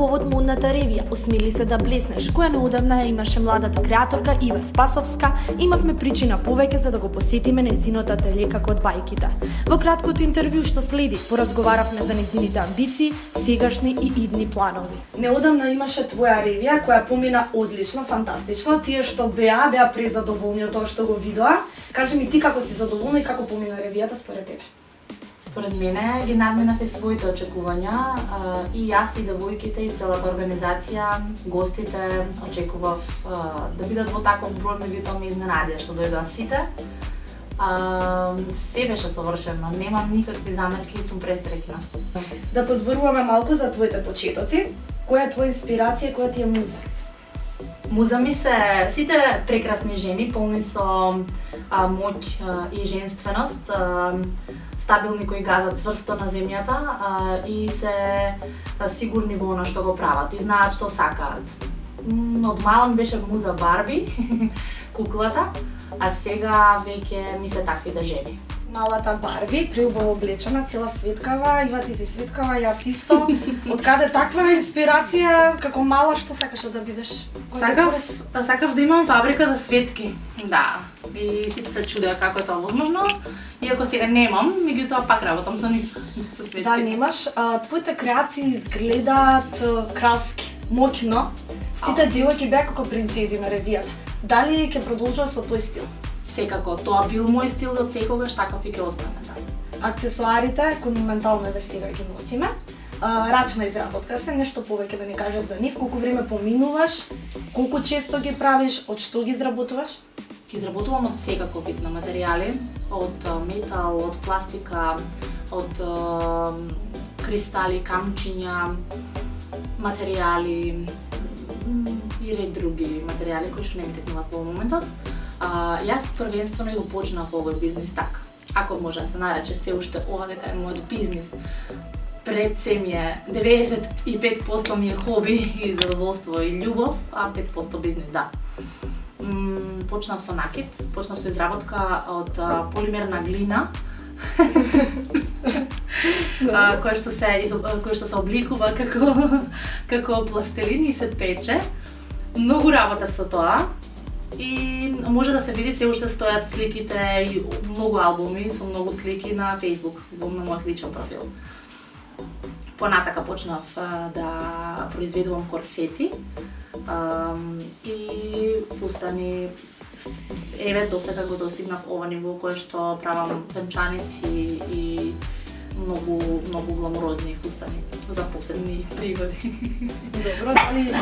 Повод модната ревија "Осмели се да блеснеш", која неодамна имаше младата креаторка Ива Спасовска, имавме причина повеќе за да го посетиме нејзиното ателје како од бајките. Во краткото интервју што следи, поразговаравме за нејзините амбиции, сегашни и идни планови. Неодамна имаше твоја ревија која помина одлично, фантастично. Тие што беа презадоволни од тоа што го видоа. Кажи ми ти како си задоволна и како помина ревијата според тебе? Според мене ги надминаве своите очекувања и јас и девојките и целата организација, гостите очекував да бидат во таков број, меѓутоа ме изненадија што дојдоа сите. Се беше совршено, немам никакви замерки и сум пресреќна. Да позборуваме малку за твоите почетоци. Која е твоја инспирација, која ти е муза? Муза ми се сите прекрасни жени, полни со моќ и женственост, стабилни кои газат цврсто на земјата и се сигурни во она што го прават и знаат што сакаат. Од мала ми беше муза Барби, куклата, а сега веќе ми се таквите жени. Малата Барби, преубаво облечена, цела светкава, Ива ти си светкава, јас исто. Од каде таква инспирација, како мала, што сакаше да бидеш? Сакав да имам фабрика за светки. Да, и сите се чудеа како е тоа возможно. Иако сега немам, меѓутоа пак работам со нив, со светки. Да, немаш. Твоите креации изгледаат кралски, моќно. Сите девојки беа како принцези на ревијата. Дали ќе продолжува со тој стил? Секако, тоа бил мој стил од секогаш, таков и ќе остане, да. Аксесуарите, кои моментално еве сега ги носиме, рачна изработка се, нешто повеќе да ни кажеш за нив, колку време поминуваш, колку често ги правиш, од што ги изработуваш? Ги изработувам од секако вид на материјали, од метал, од пластика, од кристали, камчиња, материјали и ред други материјали кои што не ми текнуваат во моментот. Јас првенствено го почнав овој бизнис така. Ако може да се нарече се уште ова дека е мојот бизнис. Пред се ми е 95% ми е хоби и задоволство и љубов, а 5% бизнис, да. Почнав со накид, почнав со изработка од полимерна глина, која што се обликува како пластелин и се пече. Многу работев со тоа. И може да се види, се уште стојат сликите и многу албуми со многу слики на Facebook, во мојот личен профил. Понатака почнав да произведувам корсети и фустани. Еве досега го достигнав ова ниво кое што правам венчаници и многу гламурозни фустани за посебни пригоди. Добро, дали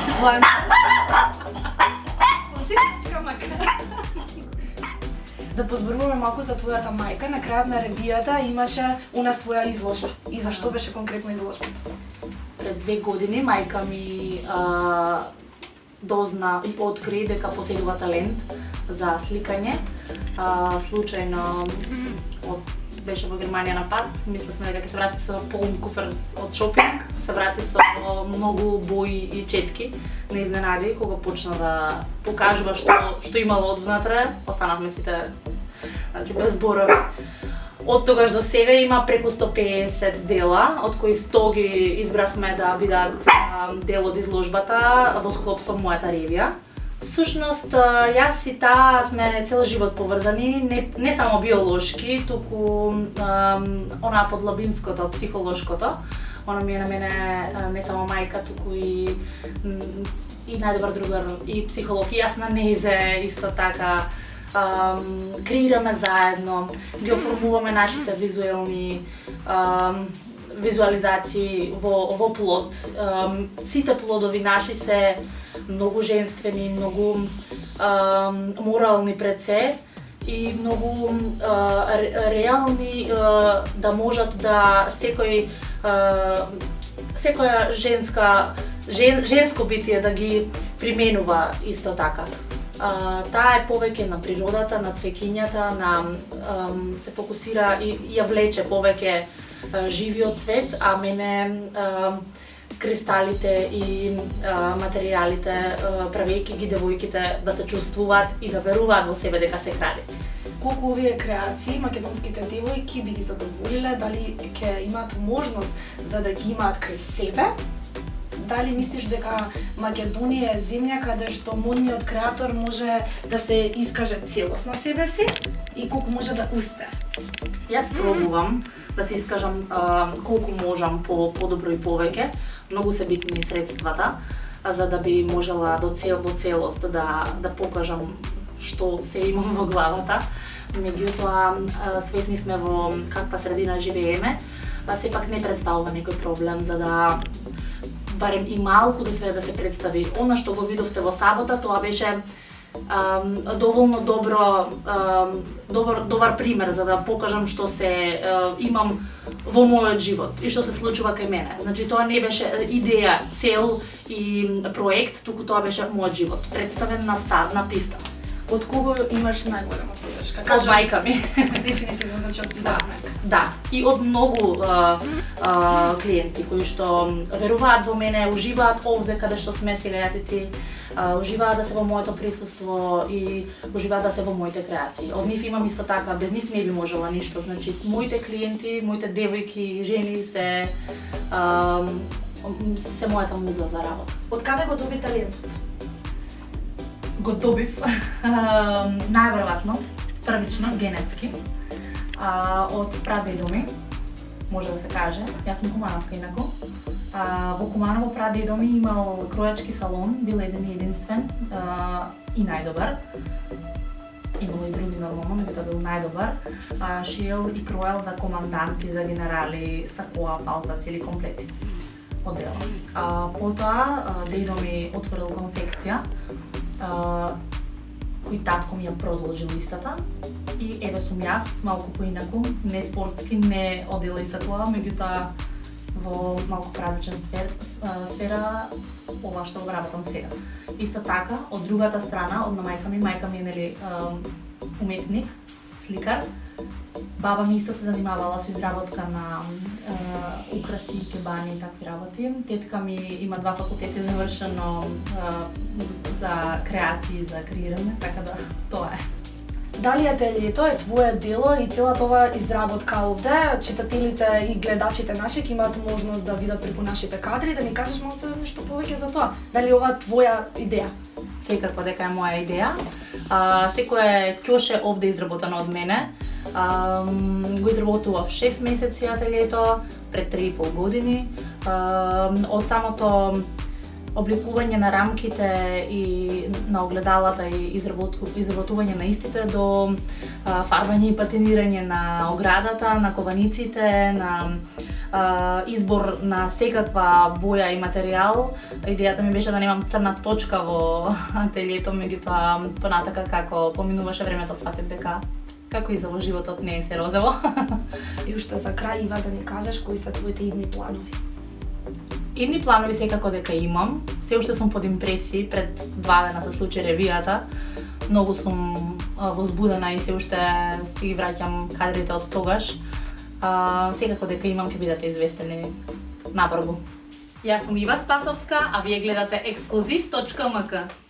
да позборуваме малку за твојата мајка. На крајот на ревијата имаше у нас твоја изложба. И зашто беше конкретно изложбата? Пред 2 години мајка ми дозна и откри дека поседува талент за сликање. Случајно беше во Германија на пат, мислевме дека ќе се врати со полн куфер од шопинг, се врати со многу бои и четки. Не изненади кога почна да покажува што имала од внатре, останавме сите без зборови. Од тогаш до сега има преку 150 дела, од кои 100 ги избравме да бидат дел од изложбата во склоп со мојата ревија. Всушност, јас и таа сме цел живот поврзани, не само биолошки, туку она подлабинското, психолошкото. Она ми е на мене не само мајка, туку и најдобар другар и психолог. И јас на незе исто така креираме заедно, ги оформуваме нашите визуализации во плод. Сите плодови наши се многу женствени, многу морални пред се и многу реални да можат да секоја женско битие да ги применува исто така. Таа е повеќе на природата, на цвеќињата, се фокусира и ја влече повеќе живиот свет, а мене кристалите и материјалите, правејќи ги девојките да се чувствуваат и да веруваат во себе дека се кралици. колку овие креации македонските девојки би ги задоволиле, дали ќе имаат можност за да ги имаат крај себе? Дали мислиш дека Македонија е земја каде што модниот креатор може да се искаже целосно себе си и колку може да успее? Јас пробувам да се искажам колку можам подобро и повеќе. Многу се битни средствата за да би можела во целост да покажам што се имам во главата. Меѓутоа, свесни сме во каква средина живееме, сепак не представува некој проблем за да барем и малку да се представи. Она што го видовте во сабота, тоа беше доволно добар пример за да покажам што се имам во мојот живот и што се случува кај мене. Значи тоа не беше идеја, цел и проект, туку тоа беше мојот живот, представен на писта. Од кого имаш најголема поддршка? Од мајка ми. Дефинитивно, значи од Да, мајка. да, и од многу клиенти кои што веруваат во мене, уживаат овде каде што сме сега јас и ти, уживаат да се во моето присуство и уживаат да се во моите креации. Од нив имам исто така, без нив не би можела ништо. Значи, моите клиенти, моите девојки, жени се мојата муза за работа. Од каде го доби талентот? Го добив најверојатно првично генетски од прадедо ми, може да се каже. Јас сум кумановка инаку. Во Куманово прадедо ми имал кројачки салон, бил еден и единствен и најдобар. Имало и други нормално, меѓутоа бил најдобар. Шиел и кроел за команданти, за генерали, сакоа, палта, цели комплети од дела. Потоа дедо ми отворил конфекција, кој татко ми ја продолжил истата и еве сум јас, малку поинаку, не спортски, не одела и сакоа, меѓутоа во малку поразличен сфера ова што го работам сега. Исто така, од другата страна, од на мајка ми е нели уметник, сликар. Баба ми исто се занимавала со изработка на украси, кебани и такви работи. Тетка ми има 2 факултети завршено за креации, за креирање, така да тоа е. Дали ателието е твое дело и целата ова изработка овде, читателите и гледачите наши ќе имаат можност да видат преку нашите кадри, да ни кажеш малку нешто повеќе за тоа? Дали ова е твоја идеја? Секако дека е моја идеја. Секое ќоше овде изработено од мене. Го изработував 6 месеци ателието, пред 3,5 години. Од самото обликување на рамките и на огледалата и изработување на истите до фарбање и патинирање на оградата, на кованиците, на избор на секаква боја и материјал. Идејата ми беше да немам црна точка во ателието, меѓутоа понатака како поминуваше времето сватев дека како и за во животот не е се розово. И уште за крај, Ива, да ни кажеш кои се твоите идни планови? Идни планови секако дека имам. Се уште сум под импресии, пред 2 дена се случи ревијата. Многу сум возбудена и се уште си враќам кадрите од тогаш. Секако дека имам ќе бидете известени набрзо. Јас сум Ива Спасовска, а вие гледате Ексклузив.мк.